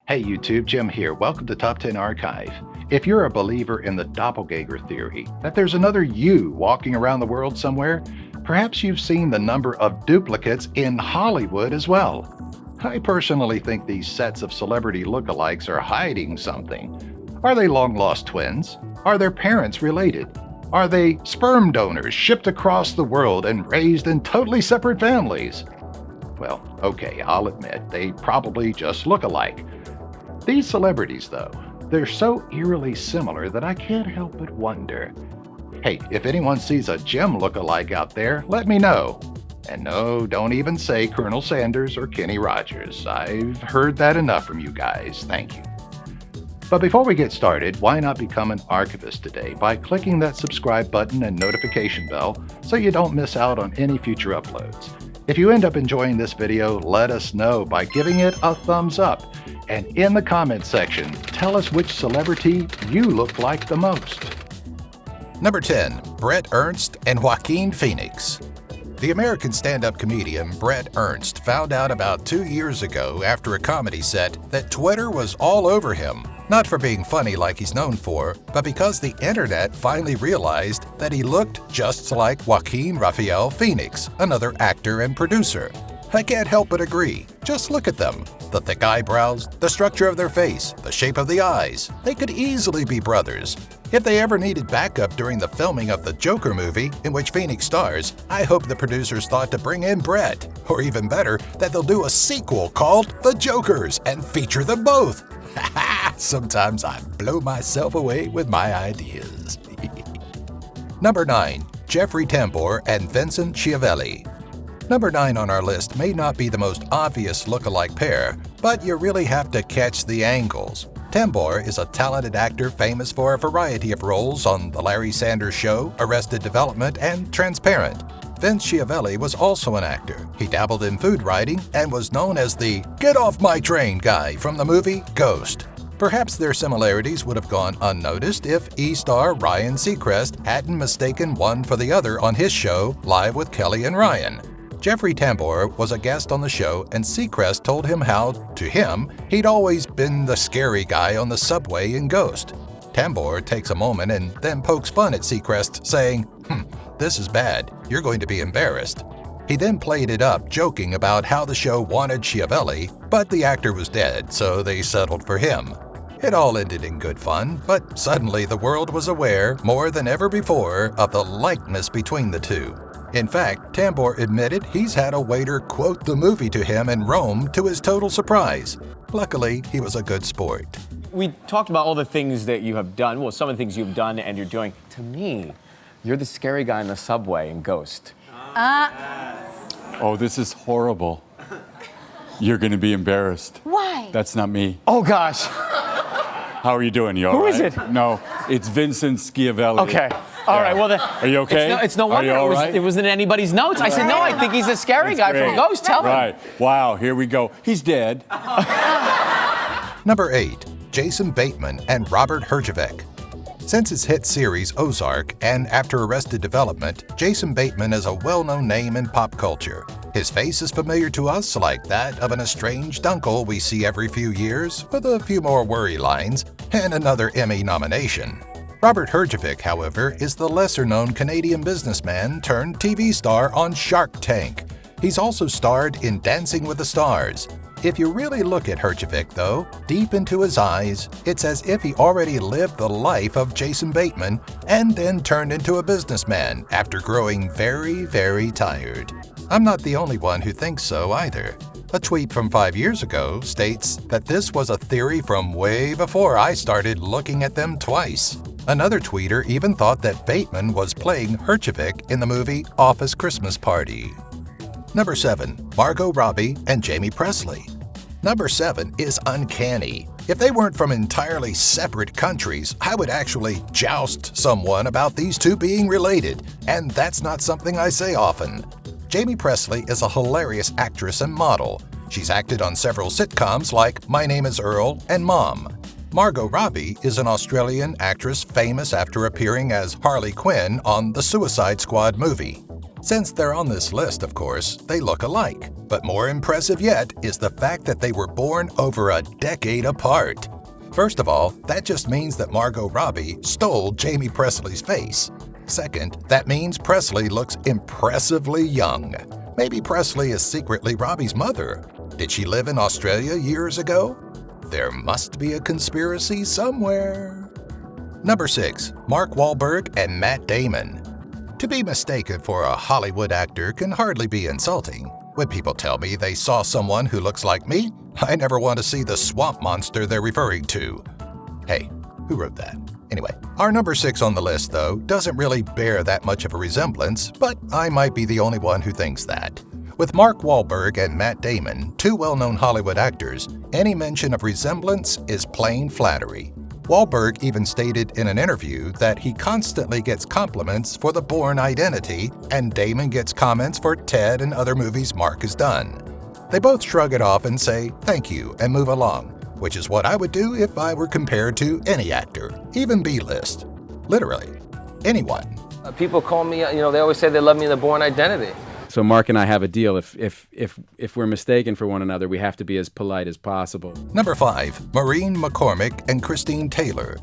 Hey YouTube, Jim here. Welcome to Top 10 Archive. If you're a believer in the Doppelganger theory, that there's another you walking around the world somewhere, perhaps you've seen the number of duplicates in Hollywood as well. I personally think these sets of celebrity lookalikes are hiding something. Are they long-lost twins? Are their parents related? Are they sperm donors shipped across the world and raised in totally separate families? Well, okay, I'll admit, they probably just look alike. These celebrities, though, they're so eerily similar that I can't help but wonder. Hey, if anyone sees a Jim look-alike out there, let me know. And no, don't even say Colonel Sanders or Kenny Rogers. I've heard that enough from you guys, thank you. But before we get started, why not become an archivist today by clicking that subscribe button and notification bell so you don't miss out on any future uploads. If you end up enjoying this video, let us know by giving it a thumbs up. And in the comments section, tell us which celebrity you look like the most. Number 10. Bret, Ernst, and Joaquin Phoenix. The American stand-up comedian Bret Ernst found out about 2 years ago after a comedy set that Twitter was all over him. Not for being funny like he's known for, but because the internet finally realized that he looked just like Joaquin Raphael Phoenix, another actor and producer. I can't help but agree. Just look at them. The thick eyebrows, the structure of their face, the shape of the eyes. They could easily be brothers. If they ever needed backup during the filming of the Joker movie, in which Phoenix stars, I hope the producers thought to bring in Bret. Or even better, that they'll do a sequel called The Jokers and feature them both. Sometimes I blow myself away with my ideas. Number 9. Jeffrey Tambor and Vincent Schiavelli. Number 9 on our list may not be the most obvious look-alike pair, but you really have to catch the angles. Tambor is a talented actor famous for a variety of roles on The Larry Sanders Show, Arrested Development, and Transparent. Vince Schiavelli was also an actor. He dabbled in food writing and was known as the "Get Off My Train" guy from the movie Ghost. Perhaps their similarities would have gone unnoticed if E-star Ryan Seacrest hadn't mistaken one for the other on his show, Live with Kelly and Ryan. Jeffrey Tambor was a guest on the show, and Seacrest told him how, to him, he'd always been the scary guy on the subway in Ghost. Tambor takes a moment and then pokes fun at Seacrest, saying, "This is bad. You're going to be embarrassed." He then played it up, joking about how the show wanted Schiavelli, but the actor was dead, so they settled for him. It all ended in good fun, but suddenly the world was aware, more than ever before, of the likeness between the two. In fact, Tambor admitted he's had a waiter quote the movie to him in Rome to his total surprise. Luckily, he was a good sport. We talked about all the things that you have done, well, some of the things you've done and you're doing. To me, you're the scary guy in the subway in Ghost. Oh, this is horrible. You're going to be embarrassed. Why? That's not me. Oh, gosh. How are you doing? You all Who right? is it? No, it's Vincent Schiavelli. Okay. All right, well then. Are you okay? It's no wonder Are you all right? it wasn't in anybody's notes. I said, no, I think he's a scary guy from Ghost. Tell him. Right. Wow, here we go. He's dead. Number 8. Jason Bateman and Robert Herjavec. Since his hit series Ozark and after Arrested Development, Jason Bateman is a well-known name in pop culture. His face is familiar to us like that of an estranged uncle we see every few years, with a few more worry lines and another Emmy nomination. Robert Herjavec, however, is the lesser-known Canadian businessman turned TV star on Shark Tank. He's also starred in Dancing with the Stars. If you really look at Herjavec, though, deep into his eyes, it's as if he already lived the life of Jason Bateman and then turned into a businessman after growing very, very tired. I'm not the only one who thinks so either. A tweet from 5 years ago states that this was a theory from way before I started looking at them twice. Another tweeter even thought that Bateman was playing Herjavec in the movie Office Christmas Party. Number 7. Margot Robbie and Jaime Pressly. Number 7 is uncanny. If they weren't from entirely separate countries, I would actually joust someone about these two being related, and that's not something I say often. Jaime Pressly is a hilarious actress and model. She's acted on several sitcoms like My Name is Earl and Mom. Margot Robbie is an Australian actress famous after appearing as Harley Quinn on the Suicide Squad movie. Since they're on this list, of course, they look alike. But more impressive yet is the fact that they were born over a decade apart. First of all, that just means that Margot Robbie stole Jaime Presley's face. Second, that means Presley looks impressively young. Maybe Presley is secretly Robbie's mother. Did she live in Australia years ago? There must be a conspiracy somewhere. Number 6. Mark Wahlberg and Matt Damon. To be mistaken for a Hollywood actor can hardly be insulting. When people tell me they saw someone who looks like me, I never want to see the swamp monster they're referring to. Hey, who wrote that? Anyway, our number 6 on the list, though, doesn't really bear that much of a resemblance, but I might be the only one who thinks that. With Mark Wahlberg and Matt Damon, two well-known Hollywood actors, any mention of resemblance is plain flattery. Wahlberg even stated in an interview that he constantly gets compliments for the Bourne Identity, and Damon gets comments for Ted and other movies Mark has done. They both shrug it off and say thank you and move along, which is what I would do if I were compared to any actor, even B-list. Literally, anyone. People call me, they always say they love me in the Bourne Identity. So Mark and I have a deal. If we're mistaken for one another, we have to be as polite as possible. Number 5. Maureen McCormick and Christine Taylor.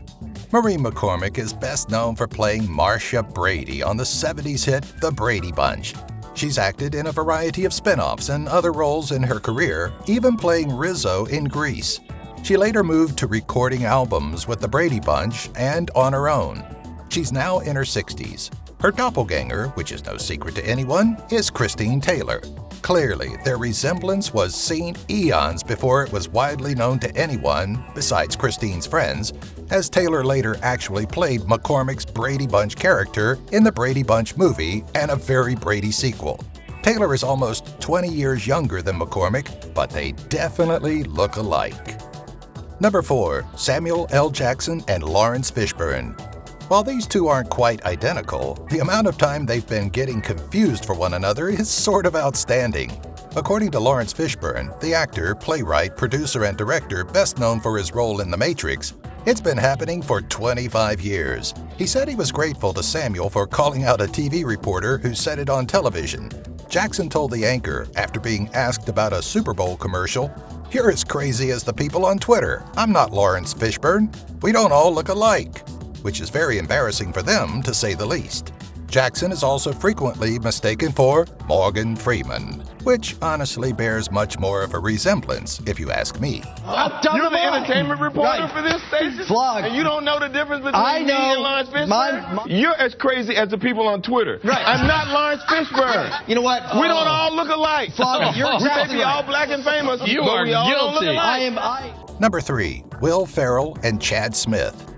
Maureen McCormick is best known for playing Marcia Brady on the 70s hit The Brady Bunch. She's acted in a variety of spin-offs and other roles in her career, even playing Rizzo in Grease. She later moved to recording albums with The Brady Bunch and on her own. She's now in her 60s. Her doppelganger, which is no secret to anyone, is Christine Taylor. Clearly, their resemblance was seen eons before it was widely known to anyone besides Christine's friends, as Taylor later actually played McCormick's Brady Bunch character in the Brady Bunch movie and a very Brady sequel. Taylor is almost 20 years younger than McCormick, but they definitely look alike. Number 4. Samuel L. Jackson and Laurence Fishburne. While these two aren't quite identical, the amount of time they've been getting confused for one another is sort of outstanding. According to Laurence Fishburne, the actor, playwright, producer, and director best known for his role in The Matrix, it's been happening for 25 years. He said he was grateful to Samuel for calling out a TV reporter who said it on television. Jackson told the anchor, after being asked about a Super Bowl commercial, "You're as crazy as the people on Twitter. I'm not Laurence Fishburne. We don't all look alike," which is very embarrassing for them, to say the least. Jackson is also frequently mistaken for Morgan Freeman, which honestly bears much more of a resemblance, if you ask me. You're the entertainment reporter for this station? Vlog. And you don't know the difference between me and Laurence Fishburne? You're as crazy as the people on Twitter. Right. I'm not Laurence Fishburne. You know what? We don't all look alike. Vlog, you're we may exactly be all right. black and famous, You but are we all don't look guilty. alike. Number 3. Will Ferrell and Chad Smith.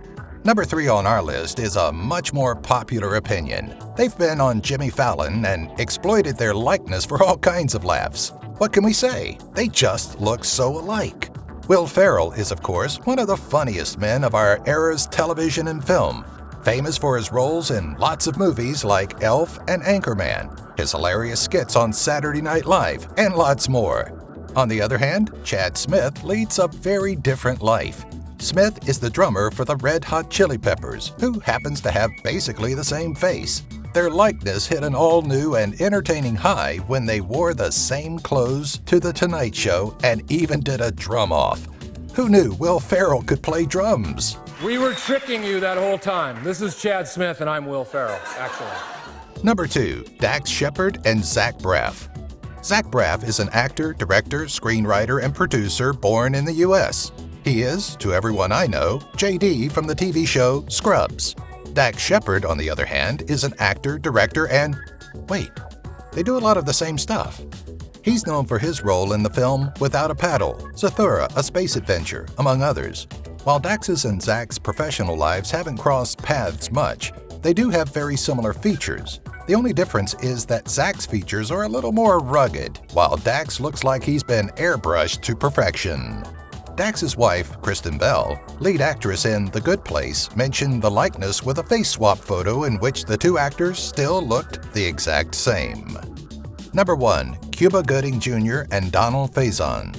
Number 3 on our list is a much more popular opinion. They've been on Jimmy Fallon and exploited their likeness for all kinds of laughs. What can we say? They just look so alike. Will Ferrell is, of course, one of the funniest men of our era's television and film, famous for his roles in lots of movies like Elf and Anchorman, his hilarious skits on Saturday Night Live, and lots more. On the other hand, Chad Smith leads a very different life. Smith is the drummer for the Red Hot Chili Peppers, who happens to have basically the same face. Their likeness hit an all-new and entertaining high when they wore the same clothes to The Tonight Show and even did a drum-off. Who knew Will Ferrell could play drums? We were tricking you that whole time. This is Chad Smith and I'm Will Ferrell, actually. Number 2. Dax Shepard and Zach Braff. Zach Braff is an actor, director, screenwriter, and producer born in the U.S. He is, to everyone I know, JD from the TV show Scrubs. Dax Shepard, on the other hand, is an actor, director, and... wait, they do a lot of the same stuff. He's known for his role in the film Without a Paddle, Zathura, A Space Adventure, among others. While Dax's and Zach's professional lives haven't crossed paths much, they do have very similar features. The only difference is that Zach's features are a little more rugged, while Dax looks like he's been airbrushed to perfection. Dax's wife, Kristen Bell, lead actress in The Good Place, mentioned the likeness with a face swap photo in which the two actors still looked the exact same. Number 1. Cuba Gooding Jr. and Donald Faison.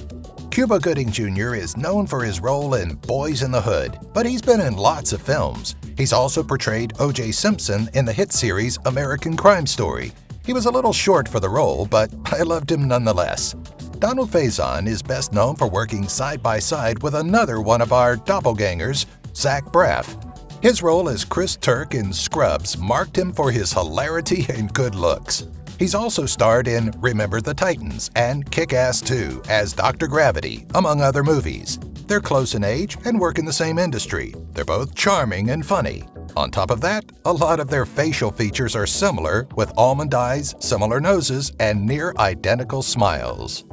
Cuba Gooding Jr. is known for his role in Boys in the Hood, but he's been in lots of films. He's also portrayed O.J. Simpson in the hit series American Crime Story. He was a little short for the role, but I loved him nonetheless. Donald Faison is best known for working side by side with another one of our doppelgangers, Zach Braff. His role as Chris Turk in Scrubs marked him for his hilarity and good looks. He's also starred in Remember the Titans and Kick-Ass 2 as Dr. Gravity, among other movies. They're close in age and work in the same industry. They're both charming and funny. On top of that, a lot of their facial features are similar, with almond eyes, similar noses, and near-identical smiles.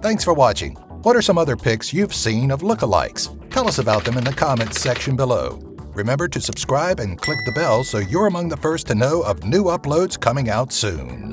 Thanks for watching. What are some other pics you've seen of lookalikes? Tell us about them in the comments section below. Remember to subscribe and click the bell so you're among the first to know of new uploads coming out soon.